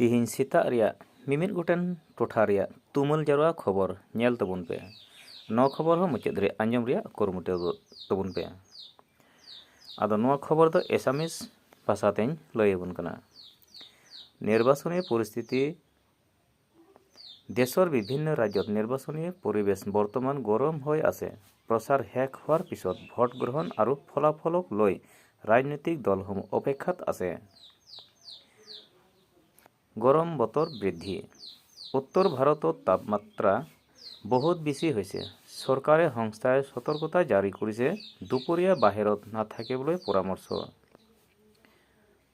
ᱛᱤᱦᱤᱧ ᱥᱮᱛᱟᱜ ᱨᱮᱭᱟᱜ ᱢᱤᱢᱤᱫ ᱜᱚᱴᱮᱱ ᱴᱚᱴᱷᱟ ᱨᱮᱭᱟᱜ ᱛᱩᱢᱟᱹᱞ ᱡᱟᱨᱣᱟ ᱠᱷᱚᱵᱚᱨ ᱧᱮᱞ ᱛᱟᱵᱚᱱ ᱯᱮ। ᱱᱚᱣᱟ ᱠᱷᱚᱵᱚᱨ ᱦᱚᱸ ᱢᱩᱪᱟᱹᱫ ᱨᱮ ᱟᱸᱡᱚᱢ ᱨᱮᱭᱟᱜ ᱠᱩᱨᱩᱢᱩᱴᱩ ᱛᱟᱵᱚᱱ ᱯᱮ। ᱟᱫᱚ ᱱᱚᱣᱟ ᱠᱷᱚᱵᱚর ᱫᱚ এসামিস ভাষাতেই লই আবন কানা। নির্বাচনী পরিস্থিতি দেশৰ বিভিন্ন ৰাজ্যত নিৰ্বাচনী পৰিৱেশ বৰ্তমান গৰম হৈ আছে। প্ৰচাৰ শেষ হোৱাৰ পিছত ভোট গ্ৰহণ আৰু ফলাফলক লৈ ৰাজনৈতিক দলসমূহ অপেক্ষাত আছে। গৰম বতৰ বৃদ্ধি। উত্তৰ ভাৰতত তাপমাত্ৰা বহুত বেছি হৈছে। চৰকাৰে সংস্থাই সতৰ্কতা জাৰি কৰিছে দুপৰীয়া বাহিৰত নাথাকিবলৈ পৰামৰ্শ।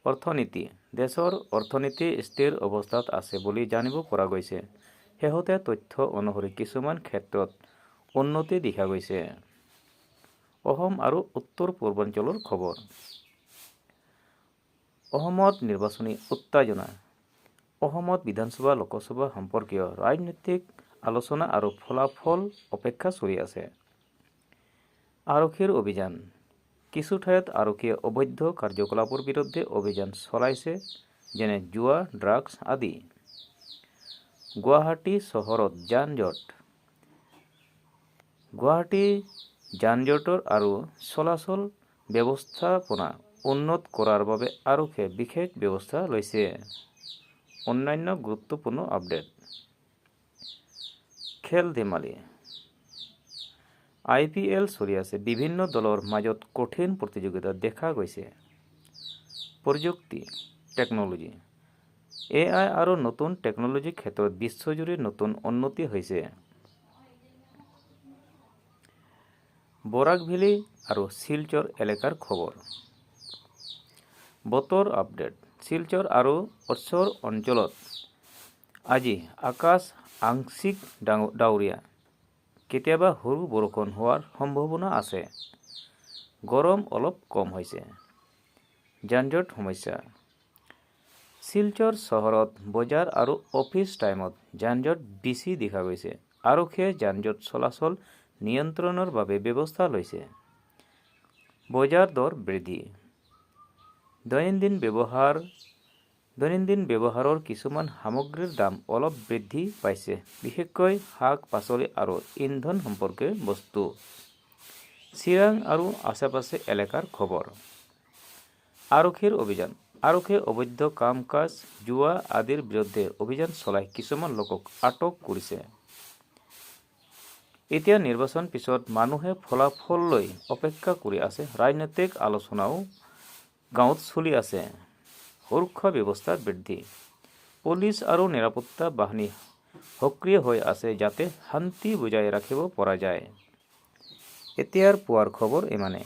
অৰ্থনীতি। দেশৰ অৰ্থনীতি স্থিৰ অৱস্থাত আছে বুলি জানিব পৰা গৈছে। শেহতীয়া তথ্য অনুসৰি কিছুমান ক্ষেত্ৰত উন্নতি দেখা গৈছে। অসম আৰু উত্তৰ পূৰ্বাঞ্চলৰ খবৰ। অসমত নিৰ্বাচনী উত্তেজনা। অসমত বিধানসভা লোকসভা সম্পৰ্কীয় ৰাজনৈতিক আলোচনা আৰু ফলাফল অপেক্ষা চলি আছে। আৰক্ষীৰ অভিযান। কিছু ঠাইত আৰক্ষীয়ে অবৈধ কাৰ্যকলাপৰ বিৰুদ্ধে অভিযান চলাইছে, যেনে জুৱা, ড্ৰাগছ আদি। গুৱাহাটী চহৰত যান-জঁট। গুৱাহাটী যান-জঁটৰ আৰু চলাচল ব্যৱস্থাপনা উন্নত কৰাৰ বাবে আৰক্ষীয়ে বিশেষ ব্যৱস্থা লৈছে। অন্যান্য গুৰুত্বপূৰ্ণ আপডেট। খেল-ধেমালি। IPL চলি আছে। বিভিন্ন দলৰ মাজত কঠিন প্ৰতিযোগিতা দেখা গৈছে। প্ৰযুক্তি, টেকন'লজি। AI আৰু নতুন টেকন'লজিৰ ক্ষেত্ৰত বিশ্বজুৰি নতুন উন্নতি হৈছে। বৰাক ভেলী আৰু শিলচৰ এলেকাৰ খবৰ। বতৰ আপডেট। শিলচৰ আৰু ওচৰ অঞ্চলত আজি আকাশ আংশিক ডাৱৰীয়া। কেতিয়াবা সৰু বৰষুণ হোৱাৰ সম্ভাৱনা আছে। গৰম অলপ কম হৈছে। যান-জঁট সমস্যা। শিলচৰ চহৰত বজাৰ আৰু অফিচ টাইমত যান-জঁট বেছি দেখা গৈছে। আৰক্ষীয়ে যান-জঁট চলাচল নিয়ন্ত্ৰণৰ বাবে ব্যৱস্থা লৈছে। বজাৰ দৰ বৃদ্ধি। দৈনন্দিন ব্যৱহাৰৰ কিছুমান সামগ্ৰীৰ দাম অলপ বৃদ্ধি পাইছে, বিশেষকৈ শাক-পাচলি আৰু ইন্ধন সম্পৰ্কীয় বস্তু। চিৰাং আৰু আশে-পাশে এলেকাৰ খবৰ। আৰক্ষীৰ অভিযান। আৰক্ষীয়ে অবৈধ কাম-কাজ, জুৱা আদিৰ বিৰুদ্ধে অভিযান চলাই কিছুমান লোকক আটক কৰিছে। এতিয়া নিৰ্বাচন পিছত মানুহে ফলাফল লৈ অপেক্ষা কৰি আছে। ৰাজনৈতিক আলোচনাও গাঁৱত চলি আছে। সুৰক্ষা ব্যৱস্থা বৃদ্ধি। পুলিচ আৰু নিৰাপত্তা বাহিনী সক্ৰিয় হৈ আছে যাতে শান্তি বজাই ৰাখিব পৰা যায়। এতিয়াৰ পুৱাৰ খবৰ ইমানে।